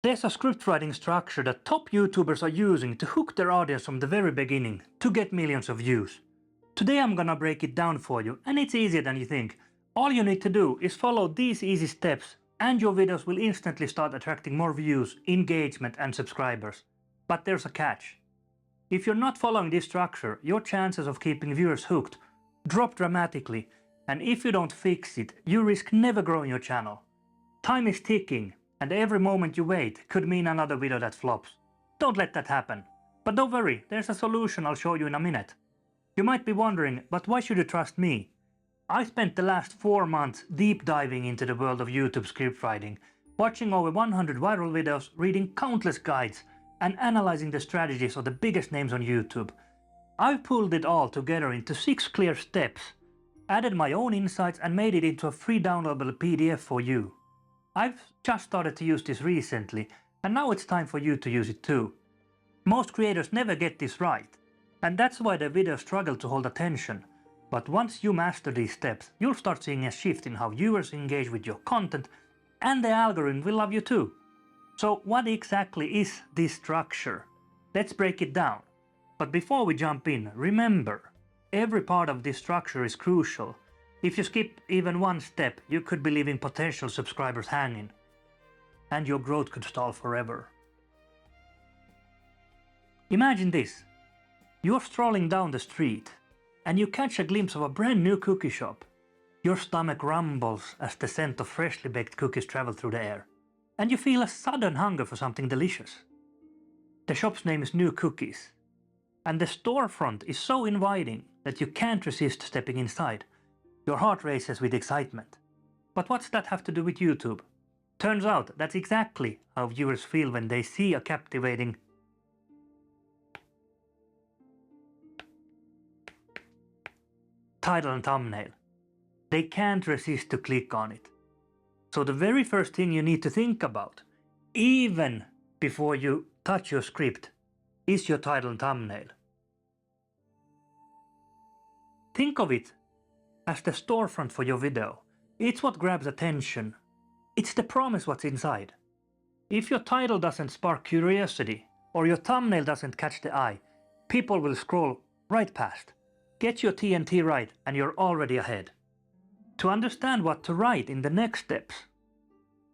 There's a script writing structure that top YouTubers are using to hook their audience from the very beginning to get millions of views. Today I'm gonna break it down for you, and it's easier than you think. All you need to do is follow these easy steps and your videos will instantly start attracting more views, engagement and subscribers. But there's a catch. If you're not following this structure, your chances of keeping viewers hooked drop dramatically, and if you don't fix it, you risk never growing your channel. Time is ticking, and every moment you wait could mean another video that flops. Don't let that happen. But don't worry, there's a solution I'll show you in a minute. You might be wondering, but why should you trust me? I spent the last 4 months deep diving into the world of YouTube script writing, watching over 100 viral videos, reading countless guides, and analyzing the strategies of the biggest names on YouTube. I've pulled it all together into 6 clear steps, added my own insights and made it into a free downloadable PDF for you. I've just started to use this recently, and now it's time for you to use it too. Most creators never get this right, and that's why their videos struggle to hold attention. But once you master these steps, you'll start seeing a shift in how viewers engage with your content, and the algorithm will love you too. So what exactly is this structure? Let's break it down. But before we jump in, remember, every part of this structure is crucial. If you skip even one step, you could be leaving potential subscribers hanging, and your growth could stall forever. Imagine this. You're strolling down the street, and you catch a glimpse of a brand new cookie shop. Your stomach rumbles as the scent of freshly baked cookies travels through the air, and you feel a sudden hunger for something delicious. The shop's name is New Cookies, and the storefront is so inviting that you can't resist stepping inside. Your heart races with excitement. But what's that have to do with YouTube? Turns out that's exactly how viewers feel when they see a captivating title and thumbnail. They can't resist to click on it. So the very first thing you need to think about, even before you touch your script, is your title and thumbnail. Think of it as the storefront for your video. It's what grabs attention. It's the promise what's inside. If your title doesn't spark curiosity, or your thumbnail doesn't catch the eye, people will scroll right past. Get your TNT right and you're already ahead. To understand what to write in the next steps,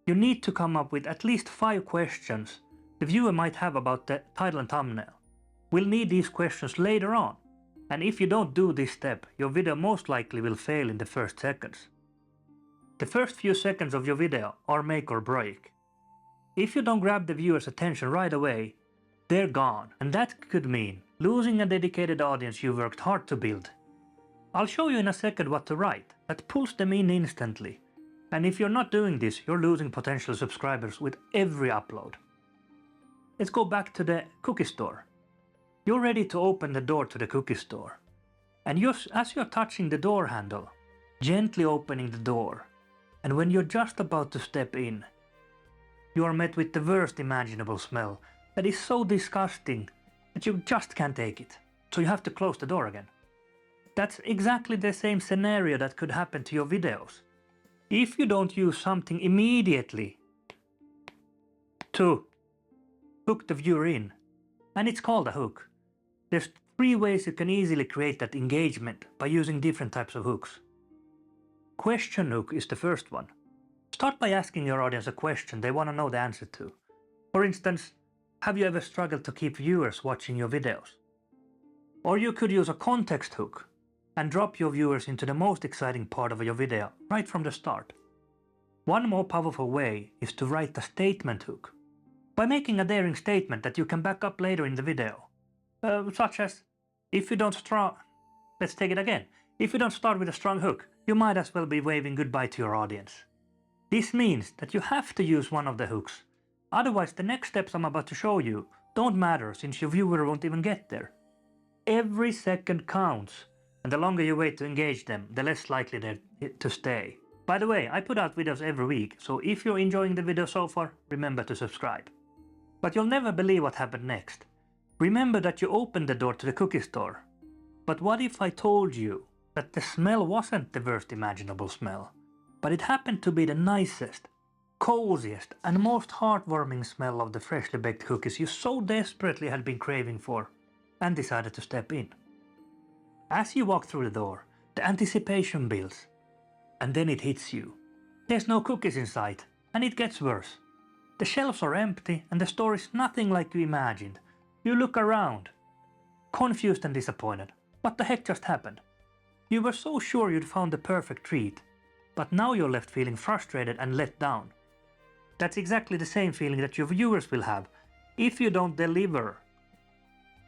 you need to come up with at least 5 questions the viewer might have about the title and thumbnail. We'll need these questions later on, and if you don't do this step, your video most likely will fail in the first seconds. The first few seconds of your video are make or break. If you don't grab the viewer's attention right away, they're gone, and that could mean losing a dedicated audience you worked hard to build. I'll show you in a second what to write that pulls them in instantly, and if you're not doing this, you're losing potential subscribers with every upload. Let's go back to the cookie store. You're ready to open the door to the cookie store, and as you're touching the door handle, gently opening the door, and when you're just about to step in, you are met with the worst imaginable smell that is so disgusting that you just can't take it, so you have to close the door again. That's exactly the same scenario that could happen to your videos. If you don't use something immediately to hook the viewer in, and it's called a hook. There's 3 ways you can easily create that engagement by using different types of hooks. Question hook is the first one. Start by asking your audience a question they want to know the answer to. For instance, have you ever struggled to keep viewers watching your videos? Or you could use a context hook and drop your viewers into the most exciting part of your video right from the start. One more powerful way is to write a statement hook, by making a daring statement that you can back up later in the video. Such as, if you don't start with a strong hook, you might as well be waving goodbye to your audience. This means that you have to use one of the hooks. Otherwise, the next steps I'm about to show you don't matter since your viewer won't even get there. Every second counts, and the longer you wait to engage them, the less likely they're to stay. By the way, I put out videos every week, so if you're enjoying the video so far, remember to subscribe. But you'll never believe what happened next. Remember that you opened the door to the cookie store. But what if I told you that the smell wasn't the worst imaginable smell, but it happened to be the nicest, coziest and most heartwarming smell of the freshly baked cookies you so desperately had been craving for, and decided to step in. As you walk through the door, the anticipation builds, and then it hits you. There's no cookies in sight, and it gets worse. The shelves are empty and the store is nothing like you imagined. You look around, confused and disappointed. What the heck just happened? You were so sure you'd found the perfect treat, but now you're left feeling frustrated and let down. That's exactly the same feeling that your viewers will have if you don't deliver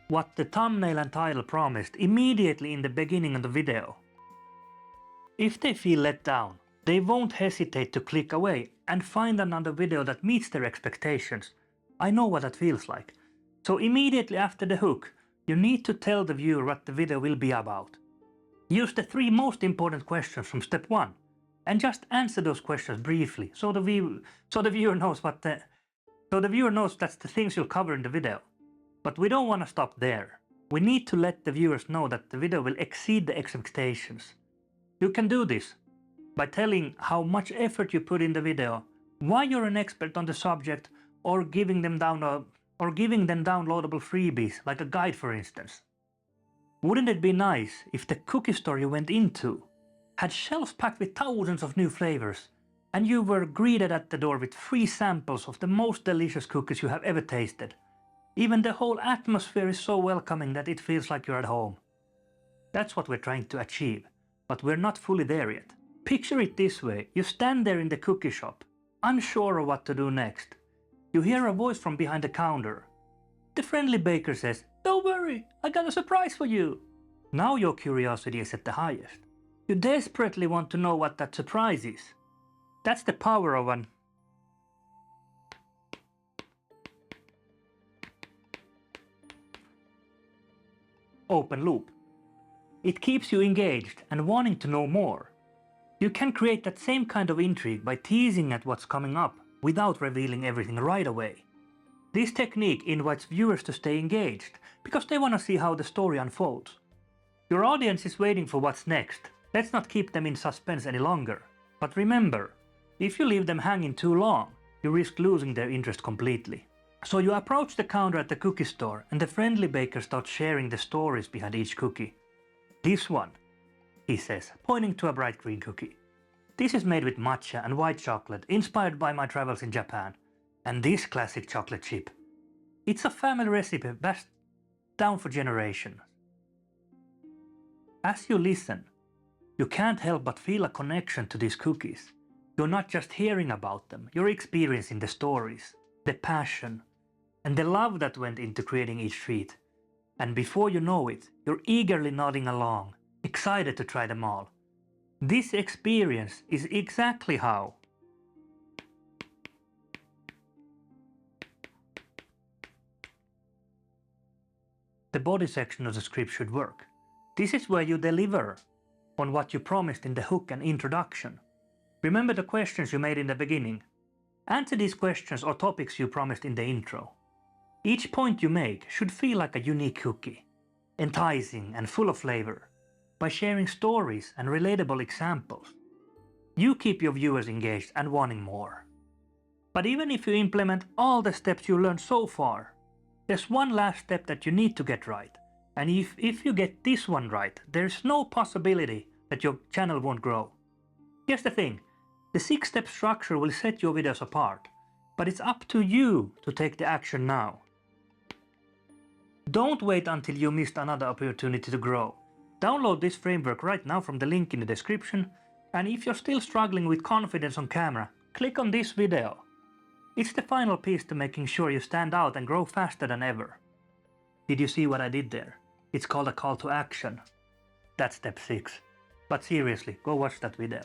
what the thumbnail and title promised immediately in the beginning of the video. If they feel let down, they won't hesitate to click away and find another video that meets their expectations. I know what that feels like. So immediately after the hook, you need to tell the viewer what the video will be about. Use the 3 most important questions from step 1 and just answer those questions briefly so the viewer knows that's the things you'll cover in the video. But we don't want to stop there. We need to let the viewers know that the video will exceed the expectations. You can do this by telling how much effort you put in the video, why you're an expert on the subject, or giving them downloadable freebies like a guide, for instance. Wouldn't it be nice if the cookie store you went into had shelves packed with thousands of new flavors, and you were greeted at the door with free samples of the most delicious cookies you have ever tasted? Even the whole atmosphere is so welcoming that it feels like you're at home. That's what we're trying to achieve, but we're not fully there yet. Picture it this way: you stand there in the cookie shop, unsure of what to do next. You hear a voice from behind the counter. The friendly baker says, "Don't worry, I got a surprise for you." Now your curiosity is at the highest. You desperately want to know what that surprise is. That's the power of an open loop. It keeps you engaged and wanting to know more. You can create that same kind of intrigue by teasing at what's coming up without revealing everything right away. This technique invites viewers to stay engaged because they want to see how the story unfolds. Your audience is waiting for what's next. Let's not keep them in suspense any longer. But remember, if you leave them hanging too long, you risk losing their interest completely. So you approach the counter at the cookie store and the friendly baker starts sharing the stories behind each cookie. "This one," he says, pointing to a bright green cookie. "This is made with matcha and white chocolate, inspired by my travels in Japan. And this classic chocolate chip. It's a family recipe passed down for generations." As you listen, you can't help but feel a connection to these cookies. You're not just hearing about them, you're experiencing the stories, the passion, and the love that went into creating each treat. And before you know it, you're eagerly nodding along, excited to try them all. This experience is exactly how the body section of the script should work. This is where you deliver on what you promised in the hook and introduction. Remember the questions you made in the beginning. Answer these questions or topics you promised in the intro. Each point you make should feel like a unique cookie, enticing and full of flavor, by sharing stories and relatable examples. You keep your viewers engaged and wanting more. But even if you implement all the steps you learned so far, there's one last step that you need to get right. And if you get this one right, there's no possibility that your channel won't grow. Here's the thing, the 6-step structure will set your videos apart, but it's up to you to take the action now. Don't wait until you missed another opportunity to grow. Download this framework right now from the link in the description, and if you're still struggling with confidence on camera, click on this video. It's the final piece to making sure you stand out and grow faster than ever. Did you see what I did there? It's called a call to action. That's step 6. But seriously, go watch that video.